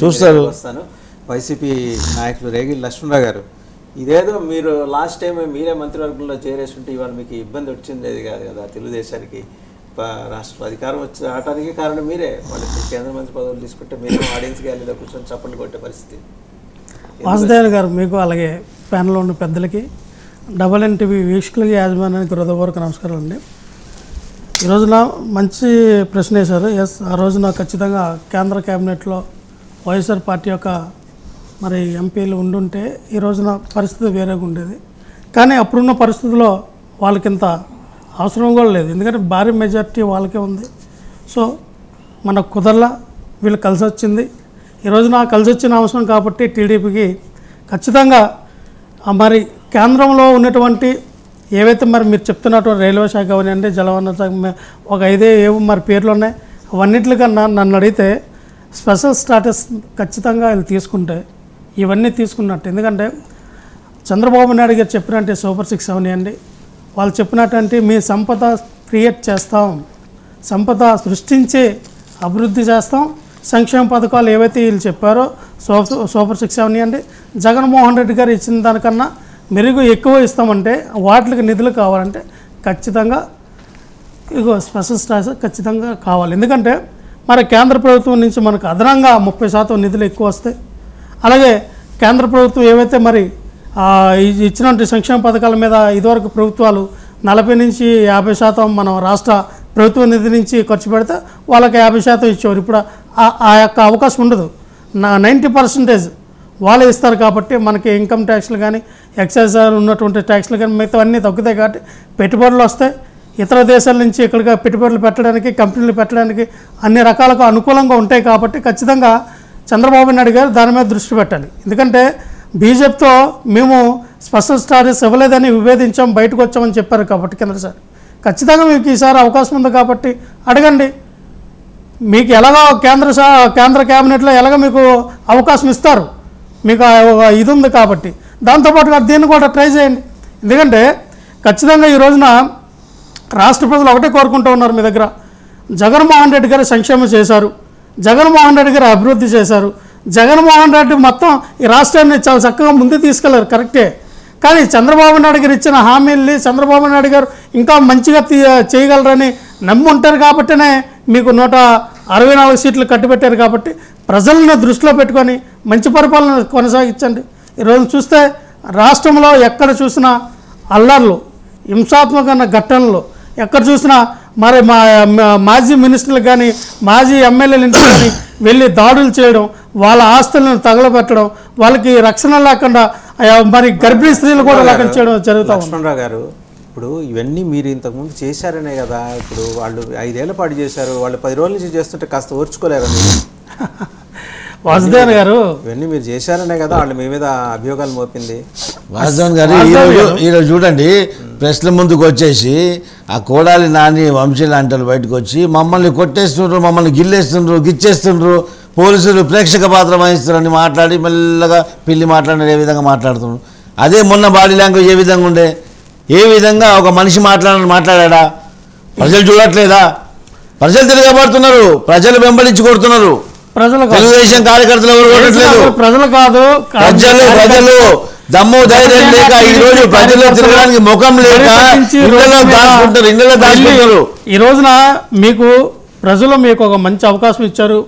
చూస్తారు. వస్తాను. వైసీపీ నాయకులు రేగిడి లక్ష్మణరావు గారు, ఇదేదో మీరు లాస్ట్ టైం మీరే మంత్రివర్గంలో చేరేస్తుంటే ఇవాళ మీకు ఇబ్బంది వచ్చింది కాదు కదా, తెలుగుదేశానికి రాష్ట్ర అధికారం వచ్చి రావడానికి కారణం మీరే. వాళ్ళకి కేంద్ర మంత్రి పదవులు తీసుకుంటే మీరు ఆడియన్స్ గ్యాలరీలో కూర్చొని చప్పట్లు కొట్టే పరిస్థితి. వాసుదేవన్ గారు, మీకు అలాగే ప్యానెల్లో ఉన్న పెద్దలకి, డబల్ ఎన్టీవీ వీక్షకులకి, యాజమాన్యానికి హృదయపూర్వక నమస్కారం అండి. ఈ రోజున మంచి ప్రశ్న వేశారు. ఎస్, ఆ రోజున ఖచ్చితంగా కేంద్ర క్యాబినెట్లో వైఎస్ఆర్ పార్టీ యొక్క మరి ఎంపీలు ఉండుంటే ఈ రోజున పరిస్థితి వేరేగా ఉండేది. కానీ అప్పుడున్న పరిస్థితుల్లో వాళ్ళకింత అవసరం కూడా లేదు, ఎందుకంటే భారీ మెజార్టీ వాళ్ళకే ఉంది. సో మనకు కుదరలా, వీళ్ళు కలిసి వచ్చింది. ఈ రోజున కలిసి వచ్చిన అవసరం కాబట్టి టీడీపీకి ఖచ్చితంగా మరి కేంద్రంలో ఉన్నటువంటి ఏవైతే మరి మీరు చెప్తున్నటువంటి రైల్వే శాఖ అవనండి, జలవనరుల శాఖ, ఒక 5 ఏవో మరి పేర్లు ఉన్నాయి. అవన్నిటికన్నా నన్ను అడిగితే స్పెషల్ స్టాటస్ ఖచ్చితంగా వీళ్ళు తీసుకుంటే ఇవన్నీ తీసుకున్నట్టు. ఎందుకంటే చంద్రబాబు నాయుడు గారు చెప్పినట్టు సూపర్ 6 అవనియండి, వాళ్ళు చెప్పినటువంటి మీ సంపద క్రియేట్ చేస్తాం, సంపద సృష్టించి అభివృద్ధి చేస్తాం, సంక్షేమ పథకాలు ఏవైతే వీళ్ళు చెప్పారో సూపర్ 6 అవనియండి, జగన్మోహన్ రెడ్డి గారు ఇచ్చిన దానికన్నా మెరుగు ఎక్కువ ఇస్తామంటే వాటికి నిధులు కావాలంటే ఖచ్చితంగా ఇగో స్పెషల్ స్టాటస్ ఖచ్చితంగా కావాలి. ఎందుకంటే మరి కేంద్ర ప్రభుత్వం నుంచి మనకు అదనంగా 30% నిధులు ఎక్కువ వస్తాయి. అలాగే కేంద్ర ప్రభుత్వం ఏవైతే మరి ఇచ్చినటువంటి సంక్షేమ పథకాల మీద ఇదివరకు ప్రభుత్వాలు 40 నుంచి 50% మనం రాష్ట్ర ప్రభుత్వ నిధి నుంచి ఖర్చు పెడితే వాళ్ళకి 50% ఇచ్చేవారు. ఇప్పుడు ఆ యొక్క అవకాశం ఉండదు. 90% వాళ్ళే ఇస్తారు. కాబట్టి మనకి ఇన్కమ్ ట్యాక్స్లు కానీ, ఎక్సైజ్ ఉన్నటువంటి ట్యాక్స్లు కానీ మిగతా అన్నీ తగ్గుతాయి. కాబట్టి పెట్టుబడులు వస్తాయి. ఇతర దేశాల నుంచి ఇక్కడికి పెట్టుబడులు పెట్టడానికి, కంపెనీలు పెట్టడానికి అన్ని రకాలుగా అనుకూలంగా ఉంటాయి. కాబట్టి ఖచ్చితంగా చంద్రబాబు నాయుడు గారు దాని మీద దృష్టి పెట్టాలి. ఎందుకంటే బీజేపీతో మేము స్పెషల్ స్టాటస్ ఇవ్వలేదని విభేదించాం, బయటకు వచ్చామని చెప్పారు. కాబట్టి కిందసారి ఖచ్చితంగా మీకు ఈసారి అవకాశం ఉంది కాబట్టి అడగండి. మీకు ఎలాగో కేంద్ర క్యాబినెట్లో ఎలాగో మీకు అవకాశం ఇస్తారు, మీకు ఇది ఉంది. కాబట్టి దాంతోపాటుగా దీన్ని కూడా ట్రై చేయండి. ఎందుకంటే ఖచ్చితంగా ఈ రోజున రాష్ట్ర ప్రజలు ఒకటే కోరుకుంటూ ఉన్నారు మీ దగ్గర. జగన్మోహన్ రెడ్డి గారు సంక్షేమం చేశారు, జగన్మోహన్ రెడ్డి గారు అభివృద్ధి చేశారు, జగన్మోహన్ రెడ్డి మొత్తం ఈ రాష్ట్రాన్ని చాలా చక్కగా ముందుకు తీసుకెళ్లారు, కరెక్టే. కానీ చంద్రబాబు నాయుడు గారు ఇచ్చిన హామీల్ని చంద్రబాబు నాయుడు గారు ఇంకా మంచిగా చేయగలరని నమ్మి ఉంటారు. కాబట్టినే మీకు 164 సీట్లు కట్టిపెట్టారు. కాబట్టి ప్రజలను దృష్టిలో పెట్టుకొని మంచి పరిపాలన కొనసాగించండి. ఈరోజు చూస్తే రాష్ట్రంలో ఎక్కడ చూసినా అల్లర్లు, హింసాత్మకమైన ఘటనలు, ఎక్కడ చూసినా మరి మాజీ మినిస్టర్లు కానీ, మాజీ ఎమ్మెల్యేలు ఇంటికి కానీ వెళ్ళి దాడులు చేయడం, వాళ్ళ ఆస్తులను తగలబెట్టడం, వాళ్ళకి రక్షణ లేకుండా మరి గర్భిణీ స్త్రీలు కూడా లేకుండా చేయడం జరుగుతూ ఉంది. లక్ష్మణరావు గారు, ఇప్పుడు ఇవన్నీ మీరు ఇంతకుముందు చేశారనే కదా, ఇప్పుడు వాళ్ళు 5 ఏళ్ల పాటు చేశారు, వాళ్ళు 10 రోజుల నుంచి చేస్తుంటే కాస్త ఓర్చుకోలేరు మీరు? వాసుదేవన్ గారు, ఇవన్నీ మీరు చేశారనే కదా వాళ్ళు మీ మీద అభియోగాలు మోపింది. వాసుదేవన్ గారు ఈరోజు చూడండి, ప్రెస్ల ముందుకు వచ్చేసి ఆ కోడాలి నాని వంశీల అంటలు బయటకు వచ్చి మమ్మల్ని కొట్టేస్తుండ్రు, మమ్మల్ని గిల్లేస్తుండ్రు, గిచ్చేస్తుండ్రు, పోలీసులు ప్రేక్షక పాత్ర వహిస్తున్నారని మాట్లాడి మెల్లగా పిల్లి మాట్లాడినారు. ఏ విధంగా మాట్లాడుతున్నారు? అదే మొన్న బాడీ లాంగ్వేజ్ ఏ విధంగా ఉండే? ఏ విధంగా ఒక మనిషి మాట్లాడా? ప్రజలు చూడట్లేదా? ప్రజలు తిరగబడుతున్నారు, ప్రజలు వెంబడించి కొడుతున్నారు. తెలుగుదేశం కార్యకర్తలు ఎవరు కొట్టట్లేదు, ప్రజలు కాదు, ప్రజలు దమ్ము ధైర్యం లేక ఈ రోజు ప్రజల్లో తిరగడానికి ముఖం లేక ఇళ్లలో దాచుకుంటారు. ఈ రోజున మీకు ప్రజలు మీకు ఒక మంచి అవకాశం ఇచ్చారు,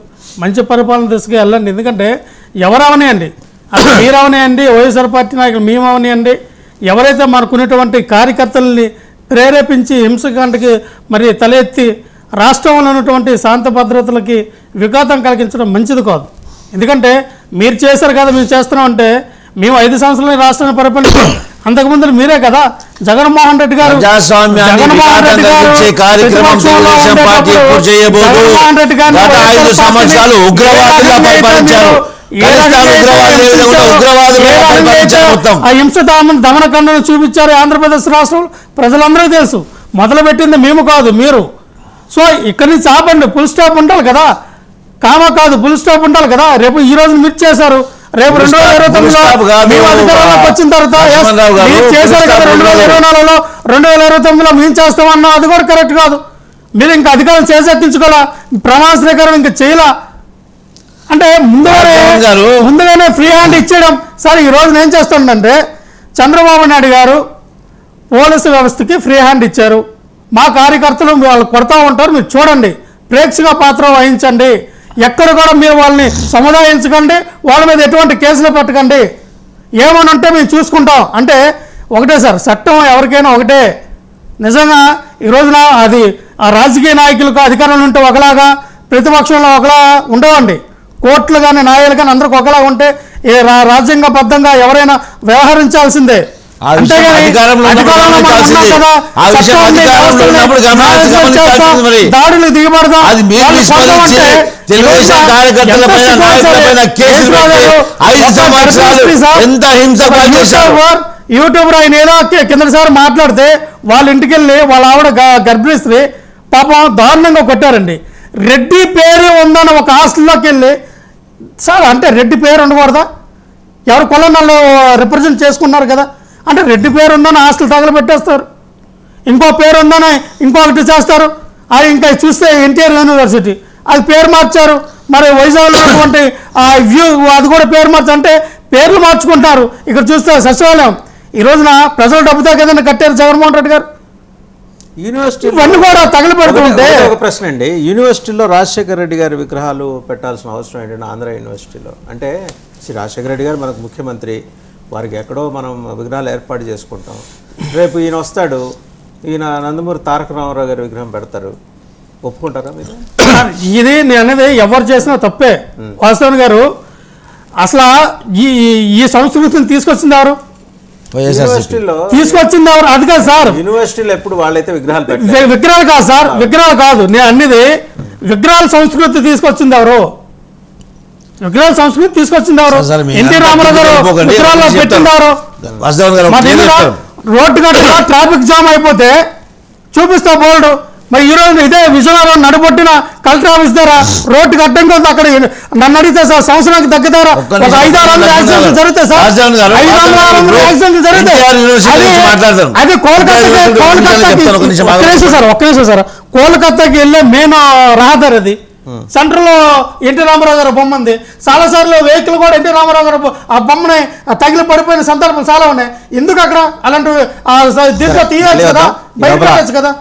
మంచి పరిపాలన దిశగా వెళ్ళండి. ఎందుకంటే ఎవరు అవనియండి, అది మీరు అవనియండి, వైఎస్ఆర్ పార్టీ నాయకులు మేము అవనియండి, ఎవరైతే మనకున్నటువంటి కార్యకర్తల్ని ప్రేరేపించి హింసకాండకి మరి తలెత్తి రాష్ట్రంలో ఉన్నటువంటి శాంత భద్రతలకి విఘాతం కలిగించడం మంచిది కాదు. ఎందుకంటే మీరు చేశారు కదా, మేము చేస్తున్నాం అంటే మేము 5 సంవత్సరాలు రాష్ట్రాన్ని పరిపాలించాం. అంతకుముందు మీరే కదా జగన్మోహన్ రెడ్డి గారు హింస దమనకాండను చూపించారు ఆంధ్రప్రదేశ్ రాష్ట్రంలో. ప్రజలందరూ తెలుసు, మొదలుపెట్టింది మేము కాదు, మీరు. సో ఇక్కడి నుంచి ఆపండి, ఫుల్ స్టాప్ ఉండాలి కదా, కామా కాదు, ఫుల్ స్టాప్ ఉండాలి కదా. రేపు ఈ రోజు మీరు చేశారు, రేపు 2029లో మేము అధికారంలోకి వచ్చిన తర్వాత మీరు చేశారు కదా, 2024లో 2029లో మేము చేస్తామన్నా అది కూడా కరెక్ట్ కాదు. మీరు ఇంకా అధికారం చేసెక్కించుకోవాలా, ప్రమాణ స్వీకారం ఇంకా చేయాల అంటే ముందుగానే ముందుగానే ఫ్రీ హ్యాండ్ ఇచ్చేయడం. సరే ఈ రోజు ఏం చేస్తుందంటే చంద్రబాబు నాయుడు గారు పోలీసు వ్యవస్థకి ఫ్రీ హ్యాండ్ ఇచ్చారు. మా కార్యకర్తలు వాళ్ళు కొడతా ఉంటారు, మీరు చూడండి, ప్రేక్షక పాత్ర వహించండి, ఎక్కడ కూడా మీరు వాళ్ళని సముదాయించకండి, వాళ్ళ మీద ఎటువంటి కేసులు పెట్టకండి, ఏమని ఉంటే మేము చూసుకుంటాం అంటే ఒకటే సార్, చట్టం ఎవరికైనా ఒకటే. నిజంగా ఈ రోజున అది ఆ రాజకీయ నాయకులకు అధికారంలో ఉంటే ఒకలాగా, ప్రతిపక్షంలో ఒకలా ఉండవండి. కోర్టులు కానీ న్యాయాలు కానీ అందరికి ఒకలా ఉంటే రాజ్యాంగబద్ధంగా ఎవరైనా వ్యవహరించాల్సిందే. దాడులు దిగబడదాం. యూట్యూబర్ ఆయన ఏదో కిందసారి మాట్లాడితే వాళ్ళ ఇంటికి వెళ్ళి వాళ్ళ ఆవిడ గర్భిణీ స్త్రీ పాపం దారుణంగా కొట్టారండి. రెడ్డి పేరు ఉందని ఒక హాస్టల్లోకి వెళ్ళి, సార్ అంటే రెడ్డి పేరు ఉండకూడదా? ఎవరు కులాలను రిప్రజెంట్ చేసుకున్నారు కదా, అంటే రెడ్డి పేరు ఉందని హాస్టల్ తగలబెట్టేస్తారు, ఇంకో పేరు ఉందని ఇంకొకటి చేస్తారు. అది ఇంకా చూస్తే ఎన్టీఆర్ యూనివర్సిటీ అది పేరు మార్చారు. మరి వైజాగ్లో ఉన్నటువంటి వ్యూ అది కూడా పేరు అంటే పేర్లు మార్చుకుంటారు. ఇక్కడ చూస్తే సచివాలయం ఈ రోజున ప్రజల డబ్బుతో కదండి కట్టారు జగన్మోహన్ రెడ్డి గారు. యూనివర్సిటీ ఇవన్నీ కూడా తగలబెడుతుంటే ఒక ప్రశ్న అండి, యూనివర్సిటీలో రాజశేఖర రెడ్డి గారి విగ్రహాలు పెట్టాల్సిన అవసరం ఏంటంటే ఆంధ్ర యూనివర్సిటీలో? అంటే శ్రీ రాజశేఖర రెడ్డి గారు మనకు ముఖ్యమంత్రి, వారికి ఎక్కడో మనం విగ్రహాలు ఏర్పాటు చేసుకుంటాం. రేపు ఈయన వస్తాడు, ఈయన నందమూరి తారక రామారావు గారి విగ్రహం పెడతారు, ఒప్పుకుంటారా మీరు? ఇది నేను అనేది ఎవరు చేసినా తప్పే. వాస్తవన్ గారు అసలు ఈ సంస్కృతిని తీసుకొచ్చింది ఎవరు? తీసుకొచ్చింది ఎవరు? అది కాదు సార్, యూనివర్సిటీలో ఎప్పుడు వాళ్ళైతే విగ్రహాలు విగ్రహాలు కాదు సార్, విగ్రహాలు కాదు నేను అన్నిది. విగ్రహాల సంస్కృతి తీసుకొచ్చింది ఎవరు? విగ్రహాల సంస్కృతి తీసుకొచ్చింది ఎవరు? ఎన్టీ రామారావు గారు విగ్రహాలు పెట్టింది ఎవరు? రోడ్డు కట్టగా ట్రాఫిక్ జామ్ అయిపోతే చూపిస్తా బోర్డు. మరి ఈ రోజు ఇదే విజయనగరం నడుబొట్టిన కలెక్టర్ ఆఫీస్ దగ్గర రోడ్డు కట్టడం కోసం అక్కడ నన్ను అడిగితే సార్ సంవత్సరానికి తగ్గుతారా ఒక 500 యాక్సిడెంట్లు జరుగుతాయి సార్, 500 యాక్సిడెంట్లు జరుగుతాయి. అది ఒక్క నిమిషం సార్, కోల్కతాకి వెళ్ళే మెయిన్ రహదారి అది. సెంటర్ లో ఎన్టీ రామారావు గారు బొమ్మ ఉంది. చాలా సార్లు వెహికల్ కూడా ఎన్టీ రామారావు గారు ఆ బొమ్మని తగిలి పడిపోయిన సందర్భాలు చాలా ఉన్నాయి. ఎందుకు అక్కడ అలాంటివి దీంట్లో తీయచ్చు కదా, బయట కదా.